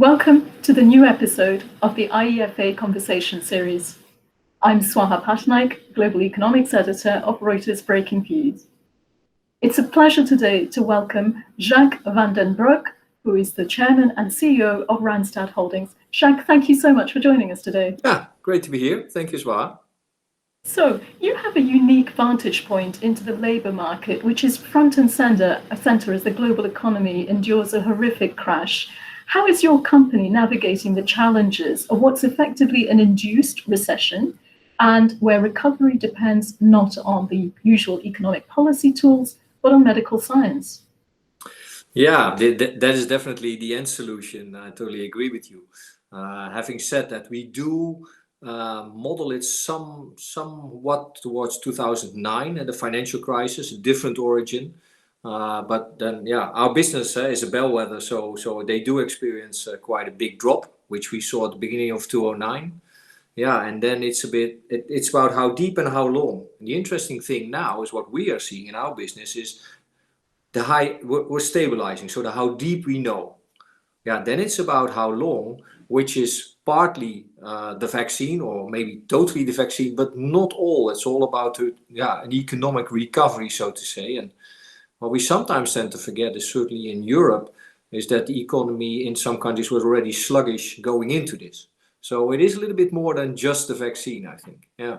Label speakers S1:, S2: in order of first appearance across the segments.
S1: Welcome to the new episode of the IEFA Conversation Series. I'm Swaha Patnaik, Global Economics Editor of Reuters Breaking Views. It's a pleasure today to welcome Jacques van den Broek, who is the Chairman and CEO of Randstad Holdings. Jacques, thank you so much for joining us today.
S2: Yeah, great to be here. Thank you, Swaha.
S1: So, you have a unique vantage point into the labour market, which is front and centre as the global economy endures a horrific crash. How is your company navigating the challenges of what's effectively an induced recession, and where recovery depends not on the usual economic policy tools, but on medical science?
S2: Yeah, that is definitely the end solution. I totally agree with you. Having said that, we do model it somewhat towards 2009 and the financial crisis, a different origin. But then, yeah, our business is a bellwether, so they do experience quite a big drop, which we saw at the beginning of 2009. Yeah, and then it's about how deep and how long. And the interesting thing now is what we are seeing in our business is we're stabilizing, so the how deep we know. Yeah, then it's about how long, which is partly the vaccine, or maybe totally the vaccine, but not all. It's all about an economic recovery, so to say. And what we sometimes tend to forget is, certainly in Europe, is that the economy in some countries was already sluggish going into this. So it is a little bit more than just the vaccine, I think. Yeah.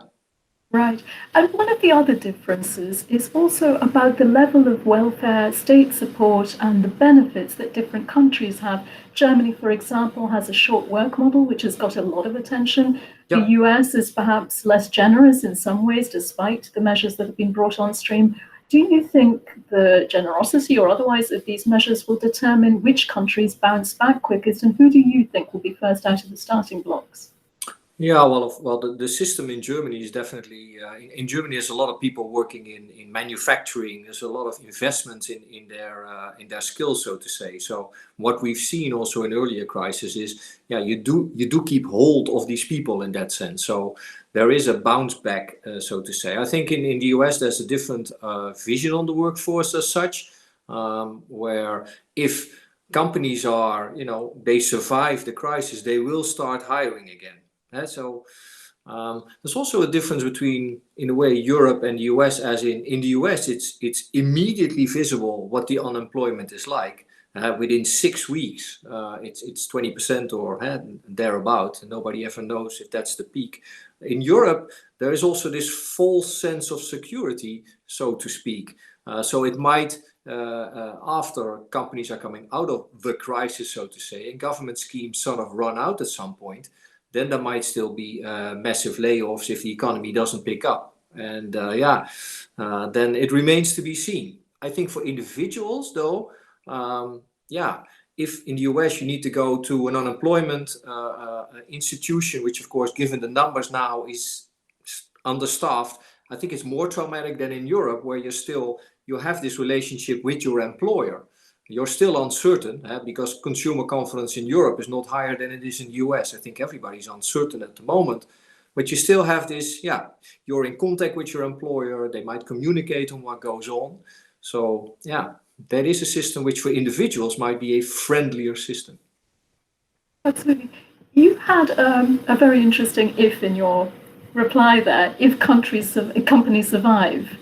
S1: Right. And one of the other differences is also about the level of welfare, state support, and the benefits that different countries have. Germany, for example, has a short work model, which has got a lot of attention.
S2: Yeah.
S1: The US is perhaps less generous in some ways, despite the measures that have been brought on stream. Do you think the generosity or otherwise of these measures will determine which countries bounce back quickest, and who do you think will be first out of the starting blocks?
S2: Yeah, well, the system in Germany is definitely, in Germany there's a lot of people working in manufacturing. There's a lot of investments in their skills, so to say. So what we've seen also in earlier crises is, yeah, you do keep hold of these people in that sense. So there is a bounce back, so to say. I think in the US there's a different vision on the workforce as such, where if companies are, they survive the crisis, they will start hiring again. So there's also a difference between, in a way, Europe and the US, as in the US, it's immediately visible what the unemployment is like. Within 6 weeks, it's 20% or thereabout, and nobody ever knows if that's the peak. In Europe, there is also this false sense of security, so to speak. So it might, after companies are coming out of the crisis, so to say, and government schemes sort of run out at some point, then there might still be massive layoffs if the economy doesn't pick up. And then it remains to be seen. I think for individuals, though, if in the US you need to go to an unemployment institution, which of course, given the numbers now, is understaffed, I think it's more traumatic than in Europe, where you have this relationship with your employer. You're still uncertain, because consumer confidence in Europe is not higher than it is in the US. I think everybody's uncertain at the moment, but you still have this, you're in contact with your employer, they might communicate on what goes on. So that is a system which for individuals might be a friendlier system.
S1: Absolutely. You had a very interesting if in your reply there, if companies survive.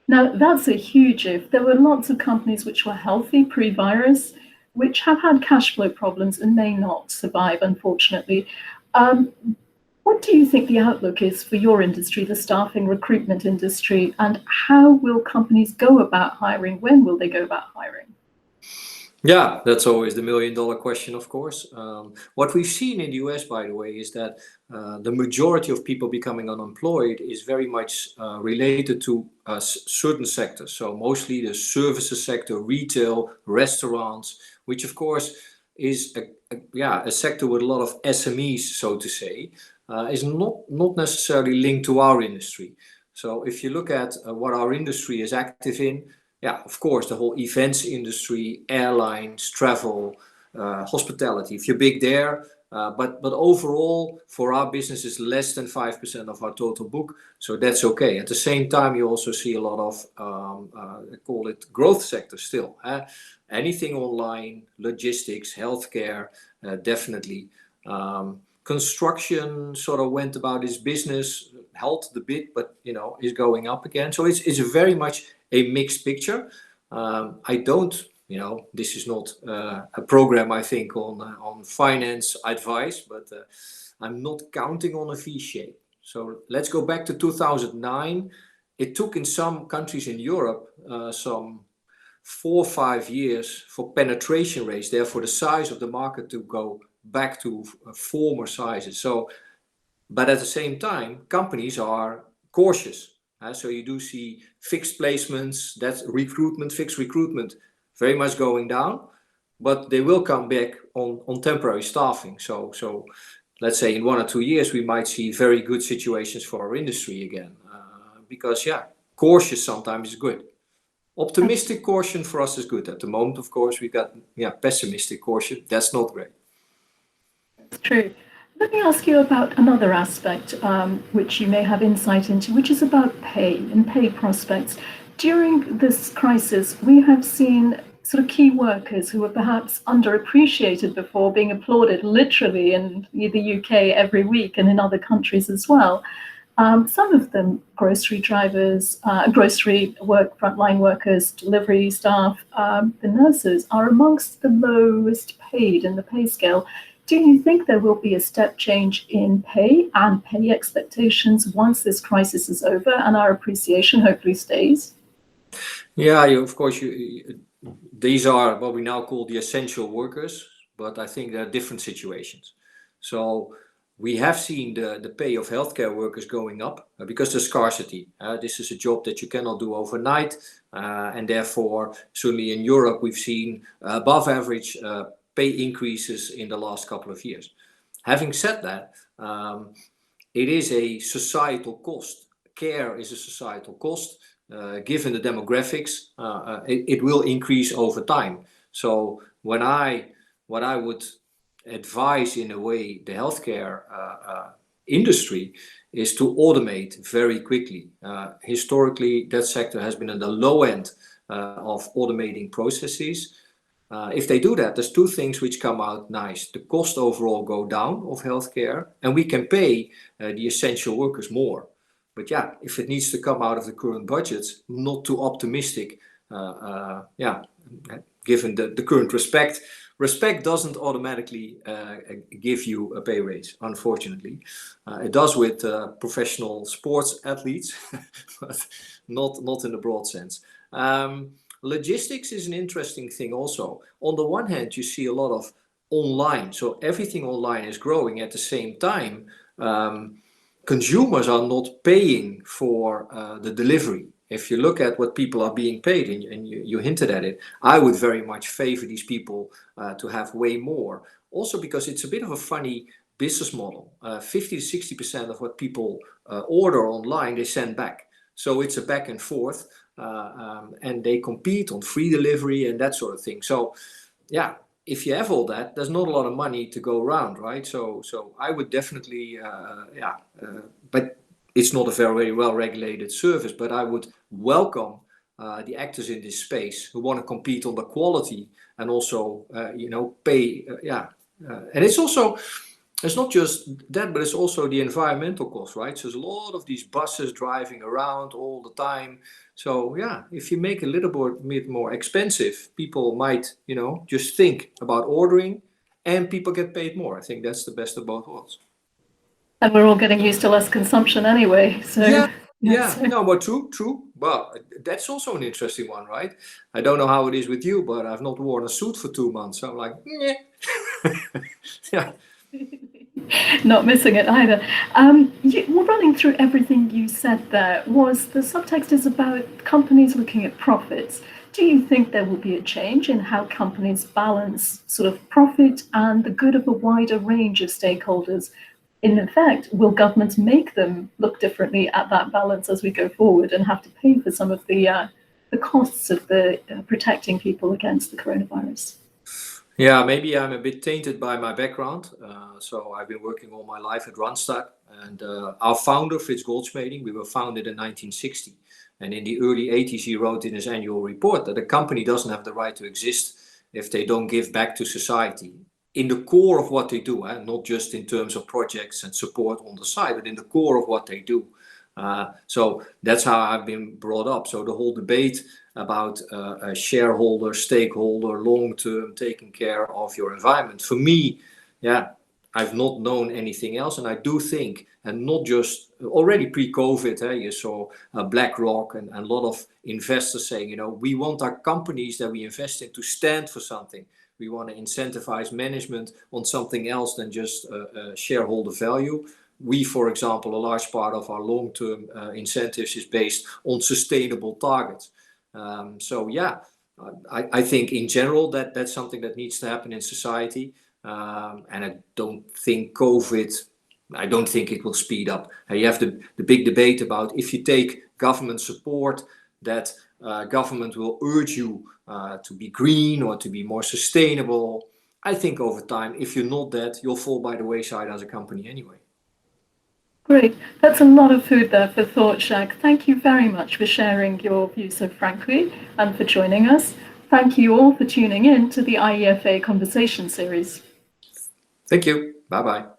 S1: Now, that's a huge if. There were lots of companies which were healthy pre-virus, which have had cash flow problems and may not survive, unfortunately. What do you think the outlook is for your industry, the staffing recruitment industry, and how will companies go about hiring? When will they go about hiring?
S2: Yeah, that's always the million-dollar question, of course. What we've seen in the US, by the way, is that the majority of people becoming unemployed is very much related to certain sectors. So mostly the services sector, retail, restaurants, which of course is a sector with a lot of SMEs, so to say, is not necessarily linked to our industry. So if you look at what our industry is active in, of course, the whole events industry, airlines, travel, hospitality. If you're big there, But overall, for our business, is less than 5% of our total book, so that's okay. At the same time, you also see a lot of call it growth sector still. Anything online, logistics, healthcare, definitely. Construction sort of went about its business, held the bit, but is going up again. So it's very much a mixed picture. I don't. This is not a program, I think, on finance advice, but I'm not counting on a V shape. So let's go back to 2009. It took in some countries in Europe some 4 or 5 years for penetration rates, therefore the size of the market to go back to former sizes. So, but at the same time, companies are cautious. So you do see fixed placements, that's recruitment, fixed recruitment, very much going down, but they will come back on temporary staffing. So let's say in 1 or 2 years, we might see very good situations for our industry again. Because cautious sometimes is good. Optimistic caution for us is good. At the moment, of course, we got pessimistic caution. That's not great.
S1: That's true. Let me ask you about another aspect, which you may have insight into, which is about pay and pay prospects. During this crisis, we have seen sort of key workers who were perhaps underappreciated before being applauded literally in the UK every week and in other countries as well. Some of them, grocery drivers, grocery work, frontline workers, delivery staff, the nurses, are amongst the lowest paid in the pay scale. Do you think there will be a step change in pay and pay expectations once this crisis is over and our appreciation hopefully stays?
S2: Yeah, of course, these are what we now call the essential workers, but I think there are different situations. So we have seen the pay of healthcare workers going up because there's scarcity. This is a job that you cannot do overnight, and therefore, certainly in Europe, we've seen above average pay increases in the last couple of years. Having said that, it is a societal cost. Care is a societal cost. Given the demographics, it will increase over time. So what I would advise in a way the healthcare industry is to automate very quickly. Historically, that sector has been at the low end of automating processes. If they do that, there's 2 things which come out nice. The cost overall go down of healthcare, and we can pay the essential workers more. But if it needs to come out of the current budgets, not too optimistic, given the current respect. Respect doesn't automatically give you a pay raise, unfortunately. It does with professional sports athletes, but not in the broad sense. Logistics is an interesting thing also. On the one hand, you see a lot of online, so everything online is growing. At the same time, consumers are not paying for the delivery. If you look at what people are being paid, and you hinted at it, I would very much favor these people to have way more. Also because it's a bit of a funny business model. 50 to 60% of what people order online, they send back. So it's a back and forth, and they compete on free delivery and that sort of thing. So if you have all that, there's not a lot of money to go around, right? So I would definitely, but it's not a very well-regulated service, but I would welcome the actors in this space who want to compete on the quality and also, pay. And it's not just that, but it's also the environmental cost, right? So there's a lot of these buses driving around all the time. So if you make it a little bit more expensive, people might, just think about ordering, and people get paid more. I think that's the best of both worlds.
S1: And we're all getting used to less consumption anyway. So
S2: no, but true. Well, that's also an interesting one, right? I don't know how it is with you, but I've not worn a suit for 2 months. So I'm like, yeah.
S1: Not missing it either. We're running through everything you said there. The subtext is about companies looking at profits. Do you think there will be a change in how companies balance sort of profit and the good of a wider range of stakeholders? In effect, will governments make them look differently at that balance as we go forward and have to pay for some of the costs of the protecting people against the coronavirus?
S2: Yeah, maybe I'm a bit tainted by my background. So I've been working all my life at Randstad, and our founder, Frits Goldschmeding, we were founded in 1960. And in the early 80s, he wrote in his annual report that a company doesn't have the right to exist if they don't give back to society. In the core of what they do, not just in terms of projects and support on the side, but in the core of what they do. So that's how I've been brought up. So the whole debate about a shareholder, stakeholder, long-term taking care of your environment. For me, yeah, I've not known anything else, and I do think, and not just already pre-COVID, you saw BlackRock and a lot of investors saying, we want our companies that we invest in to stand for something. We want to incentivize management on something else than just shareholder value. We, for example, a large part of our long-term incentives is based on sustainable targets. So yeah, I think in general that's something that needs to happen in society. And I don't think it will speed up. You have the big debate about if you take government support, that government will urge you to be green or to be more sustainable. I think over time, if you're not that, you'll fall by the wayside as a company anyway.
S1: Great. That's a lot of food there for thought, Jacques. Thank you very much for sharing your views so frankly and for joining us. Thank you all for tuning in to the IEFA Conversation Series.
S2: Thank you. Bye-bye.